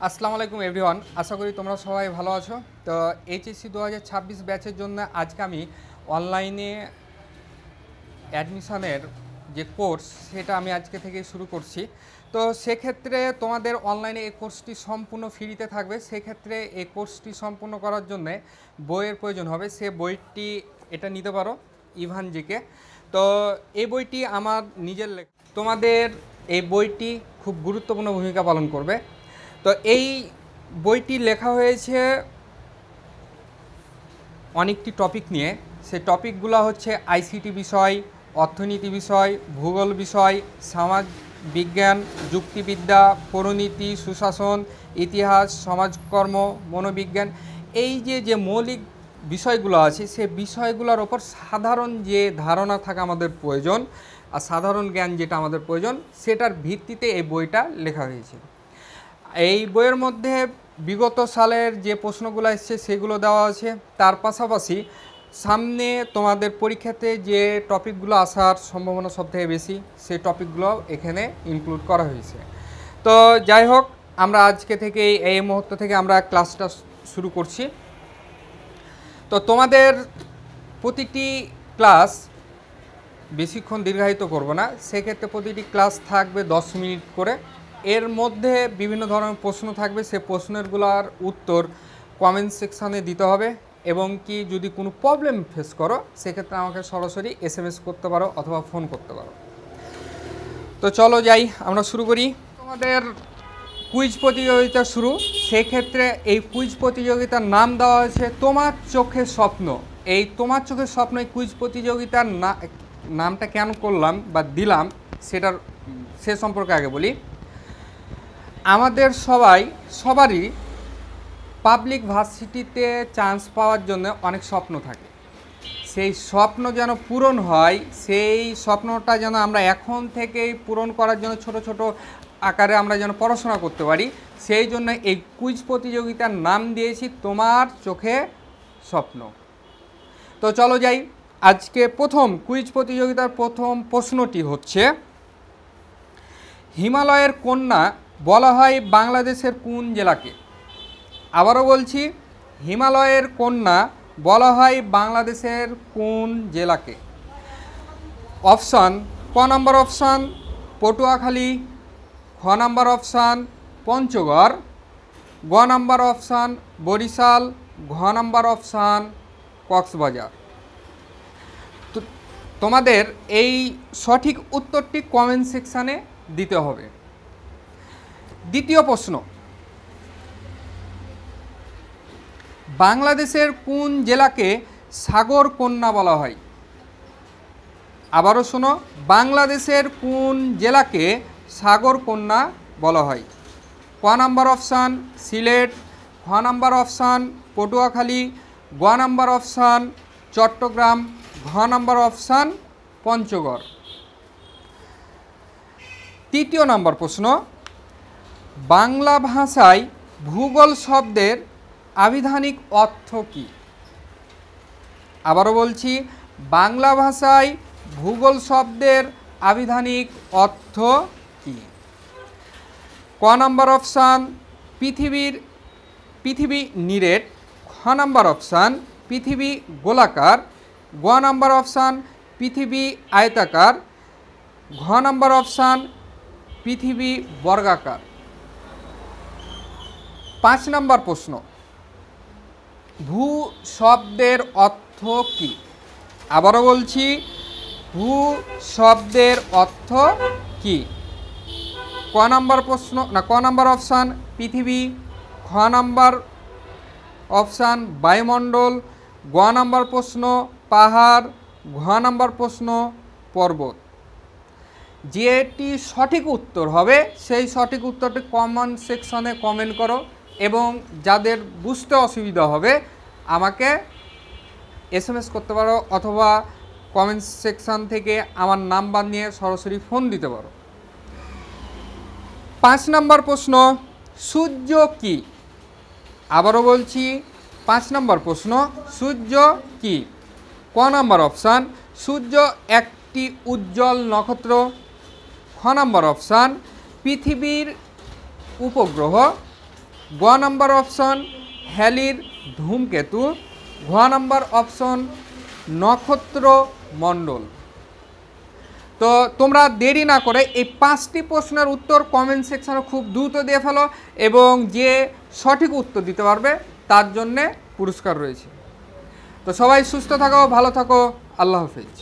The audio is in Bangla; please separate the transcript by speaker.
Speaker 1: আসসালামু আলাইকুম এভরিওয়ান, আশা করি তোমরা সবাই ভালো আছো। তো এইচএসসি 2026 ব্যাচের জন্য আজকে আমি অনলাইনে অ্যাডমিশনের যে কোর্স সেটা আমি আজকে থেকে শুরু করছি। তো সেক্ষেত্রে তোমাদের অনলাইনে এই কোর্সটি সম্পূর্ণ ফ্রিতে থাকবে। সেক্ষেত্রে এই কোর্সটি সম্পূর্ণ করার জন্য বইয়ের প্রয়োজন হবে। সে বইটি এটা নিতে পারো ইভানজিকে। তো এই বইটি আমার নিজের লেখা। তোমাদের এই বইটি খুব গুরুত্বপূর্ণ ভূমিকা পালন করবে। তো এই বইটি লেখা হয়েছে অনেকটি টপিক নিয়ে। সেই টপিকগুলো হচ্ছে আইসিটি বিষয়, অর্থনীতি বিষয়, ভূগোল বিষয়, সমাজ বিজ্ঞান, যুক্তিবিদ্যা, পৌরনীতি, সুশাসন, ইতিহাস, সমাজকর্ম, মনোবিজ্ঞান। এই যে মৌলিক বিষয়গুলো আছে সে বিষয়গুলোর ওপর সাধারণ যে ধারণা থাকা আমাদের প্রয়োজন আর সাধারণ জ্ঞান যেটা আমাদের প্রয়োজন সেটার ভিত্তিতে এই বইটা লেখা হয়েছে। এই বইয়ের মধ্যে বিগত সালের যে প্রশ্নগুলো এসছে সেগুলো দেওয়া আছে। তার পাশাপাশি সামনে তোমাদের পরীক্ষাতে যে টপিকগুলো আসার সম্ভাবনা সবথেকে বেশি সেই টপিকগুলো এখানে ইনক্লুড করা হয়েছে। তো যাই হোক, আমরা আজকে থেকে এই মুহূর্ত থেকে আমরা ক্লাসটা শুরু করছি। তো তোমাদের প্রতিটি ক্লাস বেশিক্ষণ দীর্ঘায়িত করব না, সেক্ষেত্রে প্রতিটি ক্লাস থাকবে 10 মিনিট করে। এর মধ্যে বিভিন্ন ধরনের প্রশ্ন থাকবে, সে প্রশ্নেরগুলোর উত্তর কমেন্ট সেকশানে দিতে হবে এবং কি যদি কোনো প্রবলেম ফেস করো সেক্ষেত্রে আমাকে সরাসরি এসএমএস করতে পারো অথবা ফোন করতে পারো। তো চলো যাই, আমরা শুরু করি। তোমাদের কুইজ প্রতিযোগিতা শুরু। সেক্ষেত্রে এই কুইজ প্রতিযোগিতার নাম দেওয়া হয়েছে তোমার চোখের স্বপ্ন। এই তোমার চোখের স্বপ্ন এই কুইজ প্রতিযোগিতার নামটা কেন করলাম বা দিলাম সেটার সে সম্পর্কে আগে বলি। আমাদের সবারই পাবলিক ভার্সিটিতে চান্স পাওয়ার জন্য অনেক স্বপ্ন থাকে। সেই স্বপ্ন যেন পূরণ হয়, সেই স্বপ্নটা যেন আমরা এখন থেকেই পূরণ করার জন্য ছোট ছোট আকারে আমরা যেন পড়াশোনা করতে পারি, সেই জন্য এই কুইজ প্রতিযোগিতার নাম দিয়েছি তোমার চোখে স্বপ্ন। তো চলো যাই, আজকে প্রথম কুইজ প্রতিযোগিতার প্রথম প্রশ্নটি হচ্ছে, হিমালয়ের কন্যা বলা হয় বাংলাদেশের কোন জেলাকে? আবারও বলছি, হিমালয়ের কন্যা বলা হয় বাংলাদেশের কোন জেলাকে? অপশান, ক নম্বর অপশান পটুয়াখালী, খ নম্বর অপশান পঞ্চগড়, গ নম্বর অপশান বরিশাল, ঘ নম্বর অপশান কক্সবাজার। তোমাদের এই সঠিক উত্তরটি কমেন্ট সেকশানে দিতে হবে। দ্বিতীয় প্রশ্ন, বাংলাদেশের কোন জেলাকে সাগর কন্যা বলা হয়? আবারও শোনো, বাংলাদেশের কোন জেলাকে সাগর কন্যা বলা হয়? ক নম্বর অপশান সিলেট, খ নম্বর অপশান পটুয়াখালী, গ নম্বর অপশান চট্টগ্রাম, ঘ নম্বর অপশান পঞ্চগড়। তৃতীয় নম্বর প্রশ্ন, বাংলা ভাষায় ভূগোল শব্দের আবিধানিক অর্থ কী? আবারও বলছি, বাংলা ভাষায় ভূগোল শব্দের আবিধানিক অর্থ কী? ক নম্বর অপশান পৃথিবী নিরেট, খ নম্বর অপশান পৃথিবী গোলাকার, গ নম্বর অপশান পৃথিবী আয়তাকার, ঘ নম্বর অপশান পৃথিবী বর্গাকার। 5 নম্বর প্রশ্ন, ভূ শব্দের অর্থ কী? আবারও বলছি, ভূ শব্দের অর্থ কী? ক নম্বর অপশান পৃথিবী, খ নম্বর অপশান বায়ুমণ্ডল, গ নম্বর প্রশ্ন পাহাড়, ঘ নম্বর প্রশ্ন পর্বত। যেটি সঠিক উত্তর হবে সেই সঠিক উত্তরটি কমেন্ট সেকশনে কমেন্ট করো এবং যাদের বুঝতে অসুবিধা হবে আমাকে এসএমএস করতে পারো অথবা কমেন্ট সেকশন থেকে আমার নাম্বার নিয়ে সরাসরি ফোন দিতে পারো। 5 নম্বর প্রশ্ন, সূর্য কি? আবারও বলছি, 5 নম্বর প্রশ্ন, সূর্য কি? ক নম্বর অপশান সূর্য একটি উজ্জ্বল নক্ষত্র, খ নম্বর অপশান পৃথিবীর উপগ্রহ, গ নাম্বার অপশন হ্যালির ধূমকেতু, ঘ নাম্বার অপশন নক্ষত্র মণ্ডল। তো তোমরা দেরি না করে এই 5টি প্রশ্নের উত্তর কমেন্ট সেকশনে খুব দ্রুত দিয়ে ফেলো, এবং যে সঠিক উত্তর দিতে পারবে তার জন্যে পুরস্কার রয়েছে। তো সবাই সুস্থ থাকো, ভালো থাকো, আল্লাহ হাফেজ।